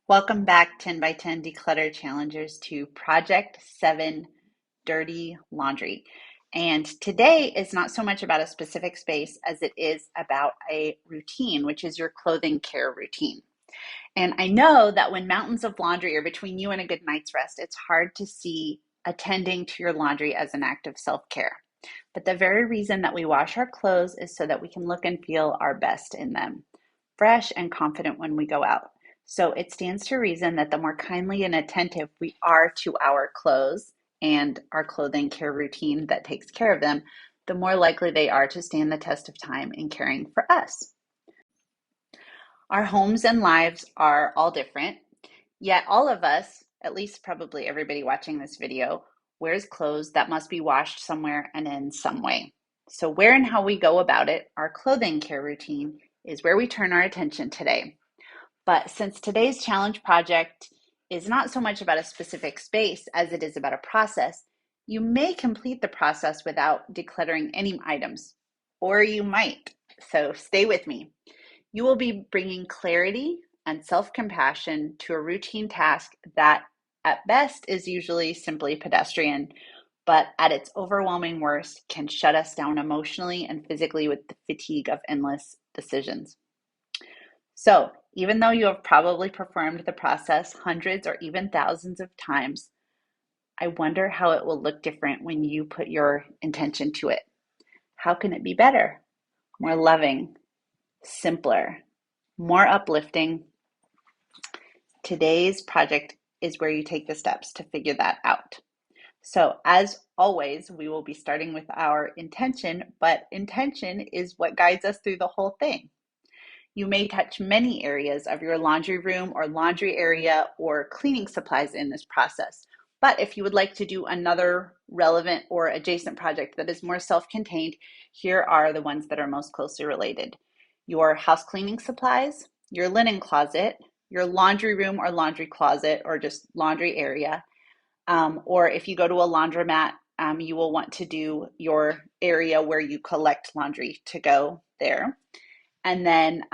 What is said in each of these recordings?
Welcome back, 10 by 10 Declutter Challengers, to Project 7 Dirty Laundry. And today is not so much about a specific space as it is about a routine, which is your clothing care routine. And I know that when mountains of laundry are between you and a good night's rest, it's hard to see attending to your laundry as an act of self-care. But the very reason that we wash our clothes is so that we can look and feel our best in them, fresh and confident when we go out. So it stands to reason that the more kindly and attentive we are to our clothes and our clothing care routine that takes care of them, the more likely they are to stand the test of time in caring for us. Our homes and lives are all different, yet all of us, at least probably everybody watching this video, wears clothes that must be washed somewhere and in some way. So where and how we go about it, our clothing care routine, is where we turn our attention today. But since today's challenge project is not so much about a specific space as it is about a process, you may complete the process without decluttering any items, or you might. So stay with me. You will be bringing clarity and self-compassion to a routine task that at best is usually simply pedestrian, but at its overwhelming worst can shut us down emotionally and physically with the fatigue of endless decisions. So, even though you have probably performed the process hundreds or even thousands of times, I wonder how it will look different when you put your intention to it. How can it be better, more loving, simpler, more uplifting? Today's project is where you take the steps to figure that out. So, as always, we will be starting with our intention, but intention is what guides us through the whole thing. You may touch many areas of your laundry room or laundry area or cleaning supplies in this process. But if you would like to do another relevant or adjacent project that is more self-contained, here are the ones that are most closely related. Your house cleaning supplies, your linen closet, your laundry room or laundry closet or just laundry area. Or if you go to a laundromat, you will want to do your area where you collect laundry to go there. And then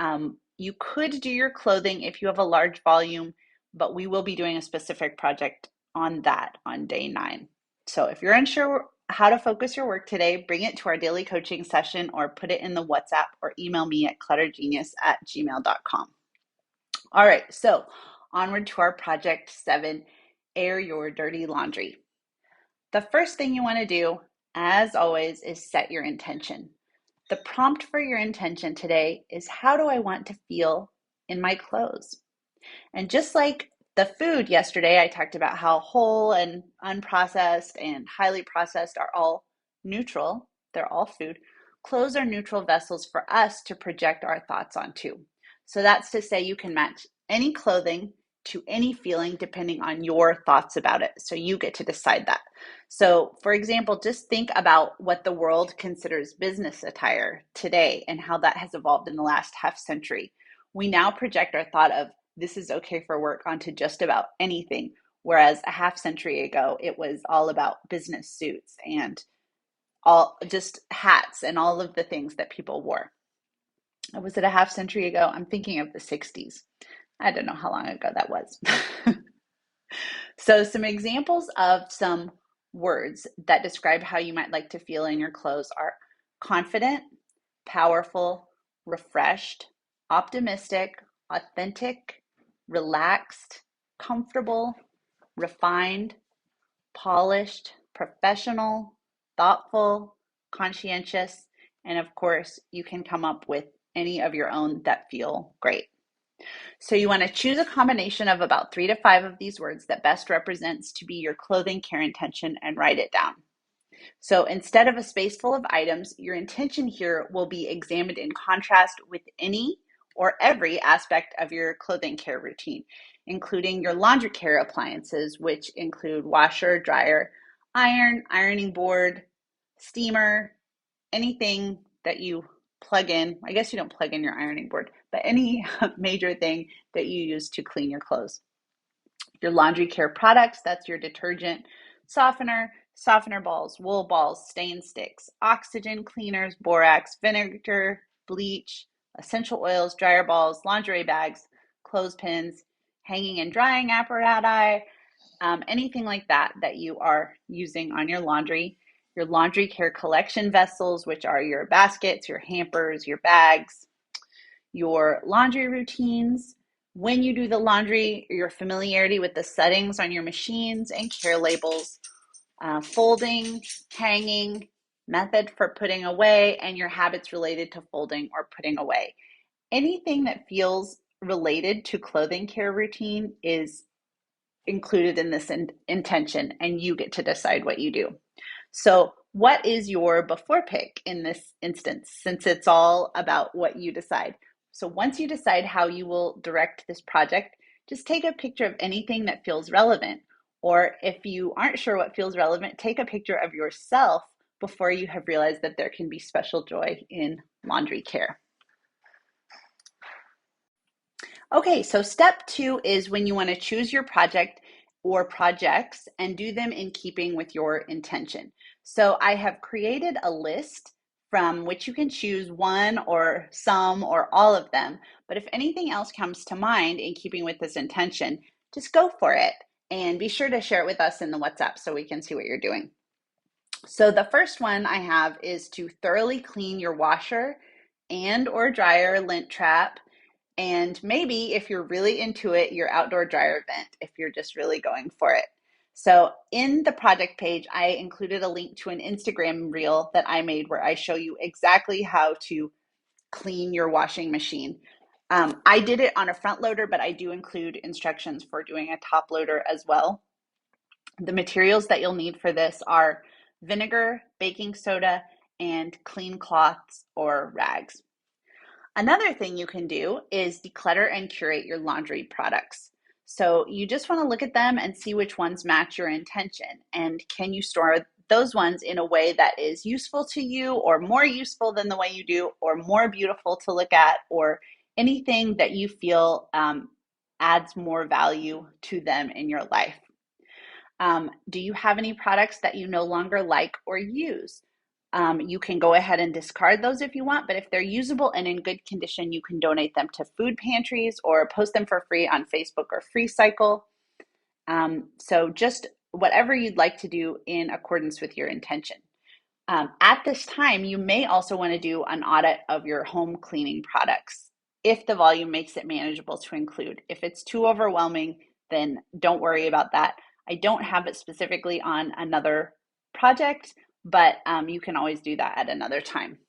you could do your clothing if you have a large volume, but we will be doing a specific project on that on day 9. So if you're unsure how to focus your work today, bring it to our daily coaching session or put it in the WhatsApp or email me at cluttergenius@gmail.com. All right, so onward to our project 7, air your dirty laundry. The first thing you want to do, as always, is set your intention. The prompt for your intention today is, how do I want to feel in my clothes? And just like the food yesterday, I talked about how whole and unprocessed and highly processed are all neutral. They're all food. Clothes are neutral vessels for us to project our thoughts onto. So that's to say you can match any clothing to any feeling depending on your thoughts about it. So you get to decide that. So, for example, just think about what the world considers business attire today and how that has evolved in the last half century. We now project our thought of this is okay for work onto just about anything, whereas a half century ago, it was all about business suits and all just hats and all of the things that people wore. Was it a half century ago? I'm thinking of the 60s. I don't know how long ago that was. So some examples of some words that describe how you might like to feel in your clothes are confident, powerful, refreshed, optimistic, authentic, relaxed, comfortable, refined, polished, professional, thoughtful, conscientious, and of course, you can come up with any of your own that feel great. So you want to choose a combination of about 3 to 5 of these words that best represents to be your clothing care intention and write it down. So instead of a space full of items, your intention here will be examined in contrast with any or every aspect of your clothing care routine, including your laundry care appliances, which include washer, dryer, iron, ironing board, steamer, anything that you plug in. I guess you don't plug in your ironing board, but any major thing that you use to clean your clothes. Your laundry care products, that's your detergent, softener balls, wool balls, stain sticks, oxygen cleaners, borax, vinegar, bleach, essential oils, dryer balls, lingerie bags, clothespins, hanging and drying apparatus, anything like that that you are using on your laundry care collection vessels, which are your baskets, your hampers, your bags, your laundry routines, when you do the laundry, your familiarity with the settings on your machines and care labels, folding, hanging, method for putting away, and your habits related to folding or putting away. Anything that feels related to clothing care routine is included in this intention, and you get to decide what you do. So, what is your before pick in this instance, since it's all about what you decide? So, once you decide how you will direct this project, just take a picture of anything that feels relevant. Or if you aren't sure what feels relevant, take a picture of yourself before you have realized that there can be special joy in laundry care. Okay, so step 2 is when you want to choose your project or projects and do them in keeping with your intention. So I have created a list from which you can choose one or some or all of them. But if anything else comes to mind in keeping with this intention, just go for it and be sure to share it with us in the WhatsApp so we can see what you're doing. So the first one I have is to thoroughly clean your washer and or dryer lint trap, and maybe if you're really into it, your outdoor dryer vent, if you're just really going for it. So in the project page, I included a link to an Instagram reel that I made where I show you exactly how to clean your washing machine. I did it on a front loader, but I do include instructions for doing a top loader as well. The materials that you'll need for this are vinegar, baking soda, and clean cloths or rags. Another thing you can do is declutter and curate your laundry products. So you just want to look at them and see which ones match your intention. And can you store those ones in a way that is useful to you, or more useful than the way you do, or more beautiful to look at, or anything that you feel adds more value to them in your life? Do you have any products that you no longer like or use? You can go ahead and discard those if you want, but if they're usable and in good condition, you can donate them to food pantries or post them for free on Facebook or FreeCycle. So just whatever you'd like to do in accordance with your intention. At this time, you may also want to do an audit of your home cleaning products if the volume makes it manageable to include. If it's too overwhelming, then don't worry about that. I don't have it specifically on another project, but you can always do that at another time.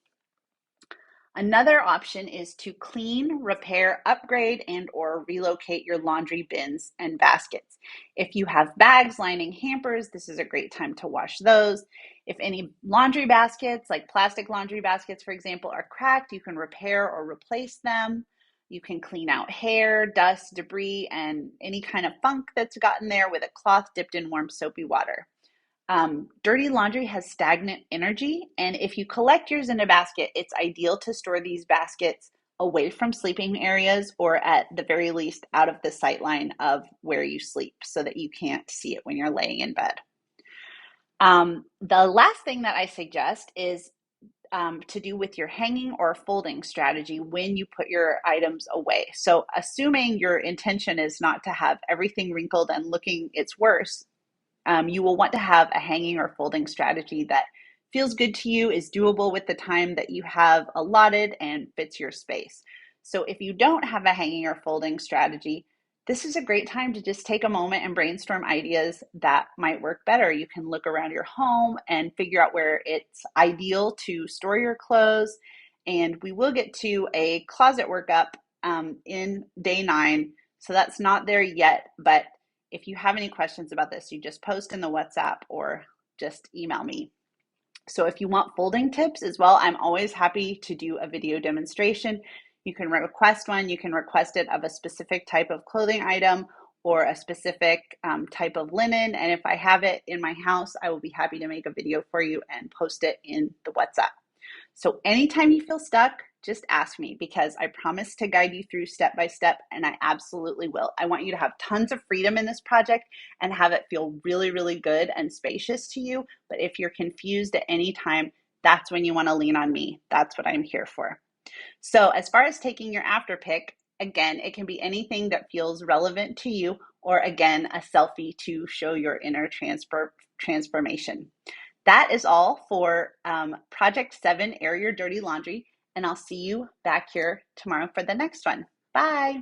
Another option is to clean, repair, upgrade, and or relocate your laundry bins and baskets. If you have bags lining hampers, this is a great time to wash those. If any laundry baskets, like plastic laundry baskets, for example, are cracked, you can repair or replace them. You can clean out hair, dust, debris, and any kind of funk that's gotten there with a cloth dipped in warm soapy water. Dirty laundry has stagnant energy, and if you collect yours in a basket, it's ideal to store these baskets away from sleeping areas, or at the very least out of the sight line of where you sleep so that you can't see it when you're laying in bed. The last thing that I suggest is to do with your hanging or folding strategy when you put your items away. So assuming your intention is not to have everything wrinkled and looking its worst, you will want to have a hanging or folding strategy that feels good to you, is doable with the time that you have allotted, and fits your space. So if you don't have a hanging or folding strategy, this is a great time to just take a moment and brainstorm ideas that might work better. You can look around your home and figure out where it's ideal to store your clothes. And we will get to a closet workup in day 9. So that's not there yet, but if you have any questions about this, you just post in the WhatsApp or just email me. So if you want folding tips as well, I'm always happy to do a video demonstration. You can request one. You can request it of a specific type of clothing item or a specific type of linen. And if I have it in my house, I will be happy to make a video for you and post it in the WhatsApp. So anytime you feel stuck, just ask me, because I promise to guide you through step by step, and I absolutely will. I want you to have tons of freedom in this project and have it feel really, really good and spacious to you. But if you're confused at any time, that's when you want to lean on me. That's what I'm here for. So as far as taking your after pick, Again, it can be anything that feels relevant to you, or again, a selfie to show your inner transformation. That is all for Project 7, Air Your Dirty Laundry, and I'll see you back here tomorrow for the next one. Bye.